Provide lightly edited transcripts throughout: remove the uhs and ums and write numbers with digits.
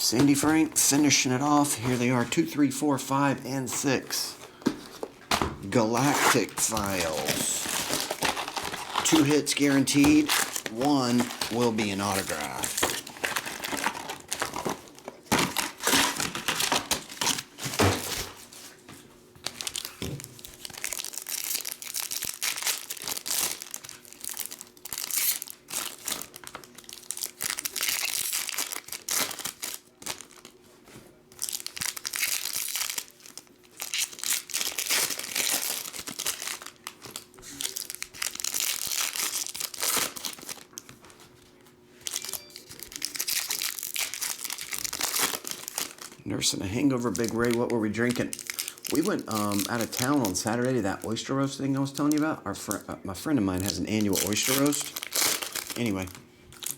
Sandy Frank finishing it off. Here they are, 2, 3, 4, 5, and 6. Galactic files. 2 hits guaranteed. 1 will be an autograph. Nursing a hangover, Big Ray. What were we drinking? We went out of town on Saturday to that oyster roast thing I was telling you about. My friend of mine has an annual oyster roast. Anyway,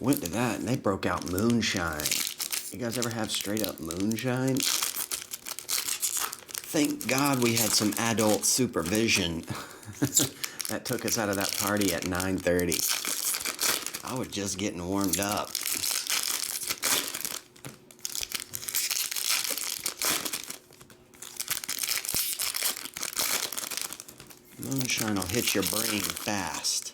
went to that and they broke out moonshine. You guys ever have straight up moonshine? Thank God we had some adult supervision that took us out of that party at 9:30. I was just getting warmed up. Moonshine will hit your brain fast.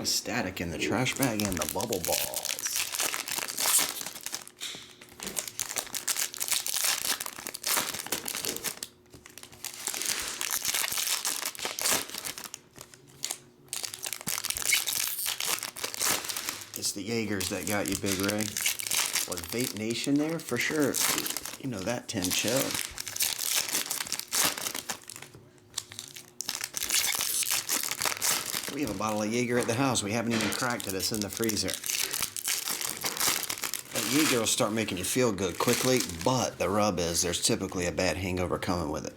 Static in the trash bag and the bubble balls. It's the Jaegers that got you, Big Ray. Was Vape Nation there? For sure. You know that 10 show. We have a bottle of Jaeger at the house. We haven't even cracked it. It's in the freezer. That Jaeger will start making you feel good quickly, but the rub is there's typically a bad hangover coming with it.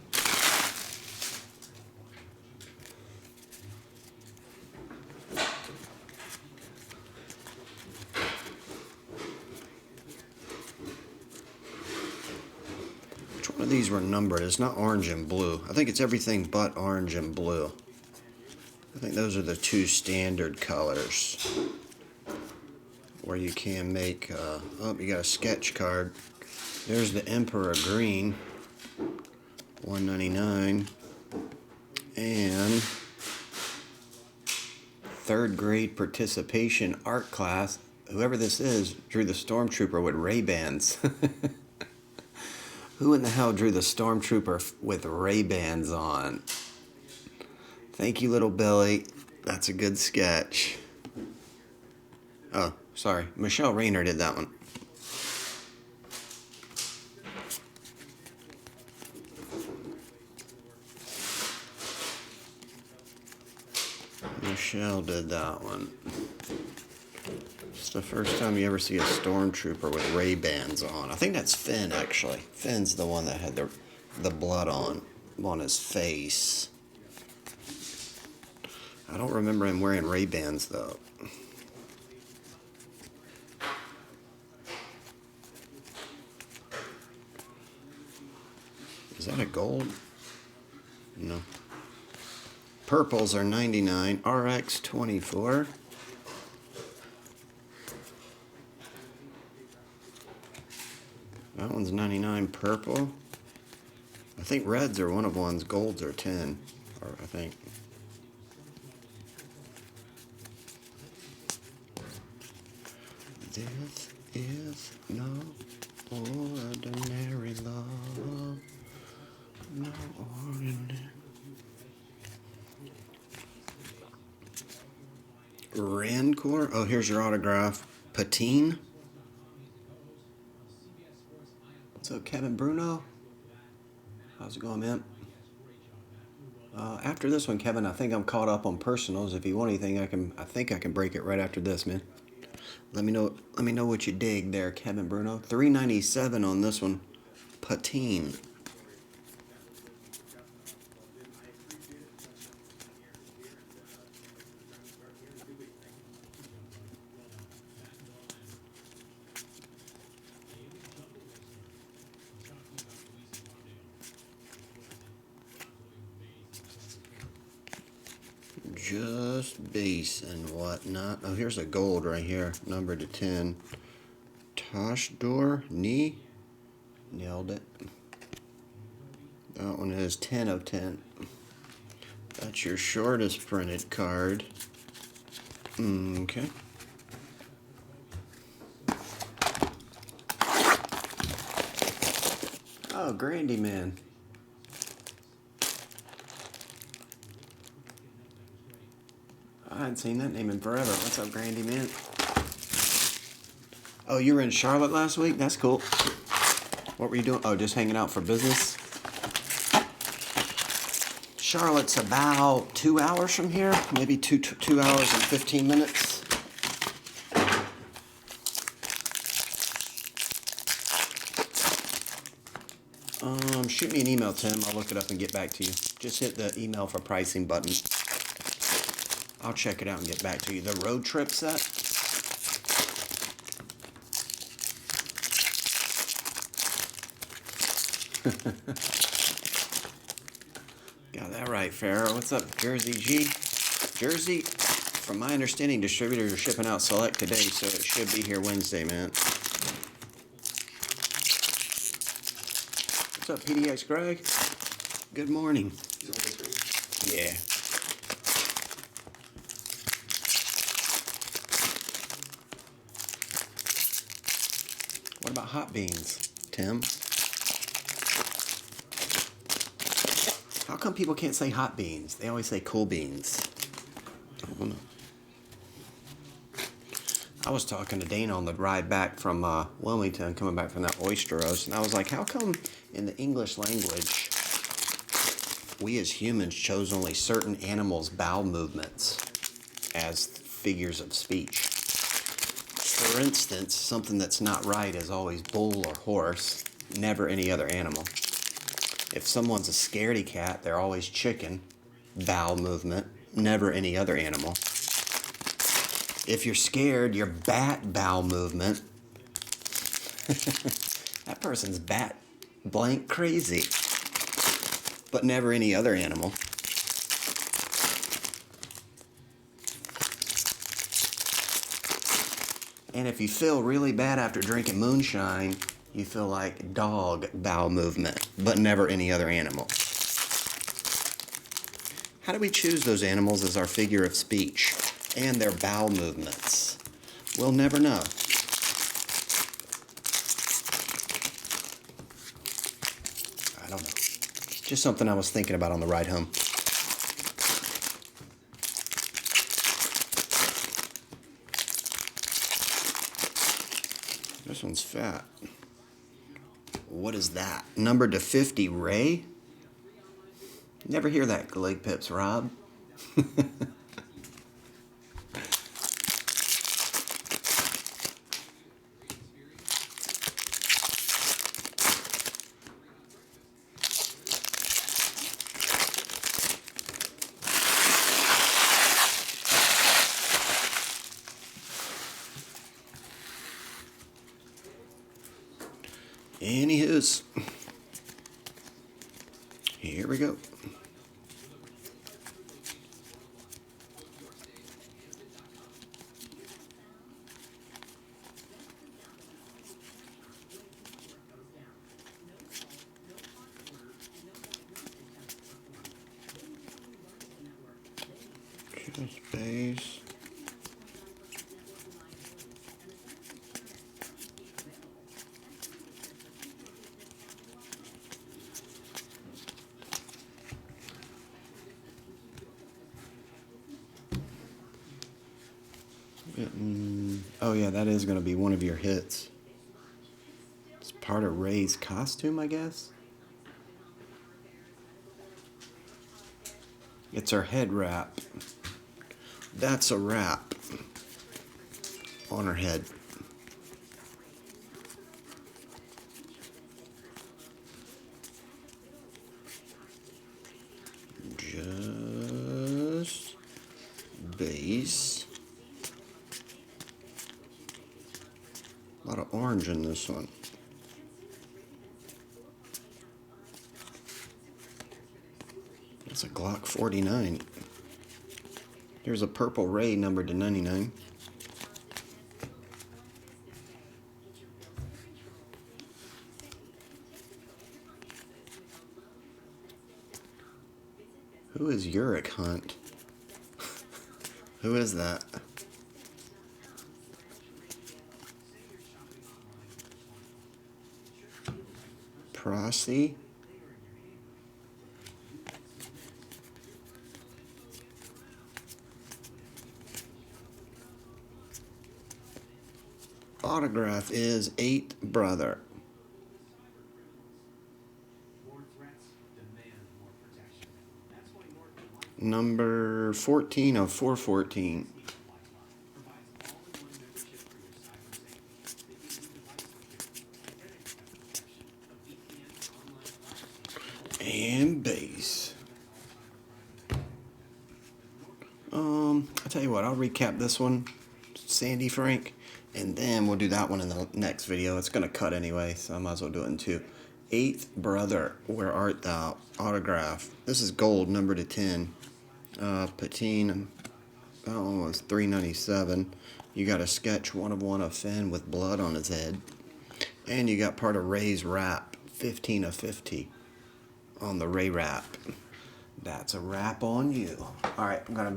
Which one of these were numbered? It's not orange and blue. I think it's everything but orange and blue. I think those are the 2 standard colors where you can make, oh, you got a sketch card. There's the Emperor Green, $1.99, and 3rd grade participation art class. Whoever this is drew the Stormtrooper with Ray-Bans. Who in the hell drew the Stormtrooper with Ray-Bans on? Thank you, little Billy. That's a good sketch. Oh, sorry. Michelle Rayner did that one. Michelle did that one. It's the first time you ever see a Stormtrooper with Ray-Bans on. I think that's Finn, actually. Finn's the one that had the blood on his face. I don't remember him wearing Ray-Bans, though. Is that a gold? No. Purples are $99. RX 24. That one's $99 purple. I think reds are 1 of 1s. Golds are 10. Or I think. This is no ordinary love. No ordinary. Rancor. Oh, here's your autograph. Patine. What's up, Kevin Bruno? How's it going, man? After this one, Kevin, I think I'm caught up on personals. If you want anything, I think I can break it right after this, man. Let me know what you dig there, Kevin Bruno. $3.97 on this one. Patine. Just base and whatnot. Oh, here's a gold right here, numbered to 10. Tosh door, knee. Nailed it. That one is 10 of 10. That's your shortest printed card. Okay. Oh, Grandy Man. I hadn't seen that name in forever. What's up, Grandy Man? Oh, you were in Charlotte last week? That's cool. What were you doing? Oh, just hanging out for business? Charlotte's about 2 hours from here. Maybe 2 hours and 15 minutes. Shoot me an email, Tim. I'll look it up and get back to you. Just hit the email for pricing button. I'll check it out and get back to you. The road trip set. Got that right, Farrah. What's up, Jersey G? Jersey, from my understanding, distributors are shipping out select today, so it should be here Wednesday, man. What's up, PDX Greg? Good morning. Yeah. What about hot beans, Tim? How come people can't say hot beans? They always say cool beans. I don't know. I was talking to Dana on the ride back from Wilmington, coming back from that oyster roast, and I was like, how come in the English language we as humans chose only certain animals' bowel movements as figures of speech? For instance, something that's not right is always bull or horse, never any other animal. If someone's a scaredy cat, they're always chicken, bowel movement, never any other animal. If you're scared, you're bat, bowel movement. That person's bat blank crazy, but never any other animal. And if you feel really bad after drinking moonshine, you feel like dog bowel movement, but never any other animal. How do we choose those animals as our figure of speech and their bowel movements? We'll never know. I don't know. Just something I was thinking about on the ride home. This one's fat. What is that? Numbered to 50, Ray? Never hear that, leg pips, Rob. Anywho's, here we go. Just base. Oh yeah, that is going to be one of your hits. It's part of Ray's costume, I guess. It's her head wrap. That's a wrap on her head. base. A lot of orange in this one. That's a Glock 49. Here's a purple Ray numbered to 99. Who is Uric Hunt? Who is that? Prosy? Autograph is 8th Brother. Number 14 of 414. And base. I'll tell you what, I'll recap this one, Sandy Frank, and then we'll do that one in the next video. It's gonna cut anyway, so I might as well do it in two. 8th Brother, Where Art Thou? Autograph. This is gold, number to 10. Patine, that one was $3.97. You got a sketch 1 of 1 of Finn with blood on his head. And you got part of Ray's wrap, 15 of 50 on the Ray wrap. That's a wrap on you. Alright, I'm gonna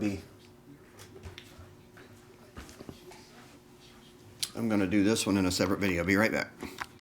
do this one in a separate video. Be right back.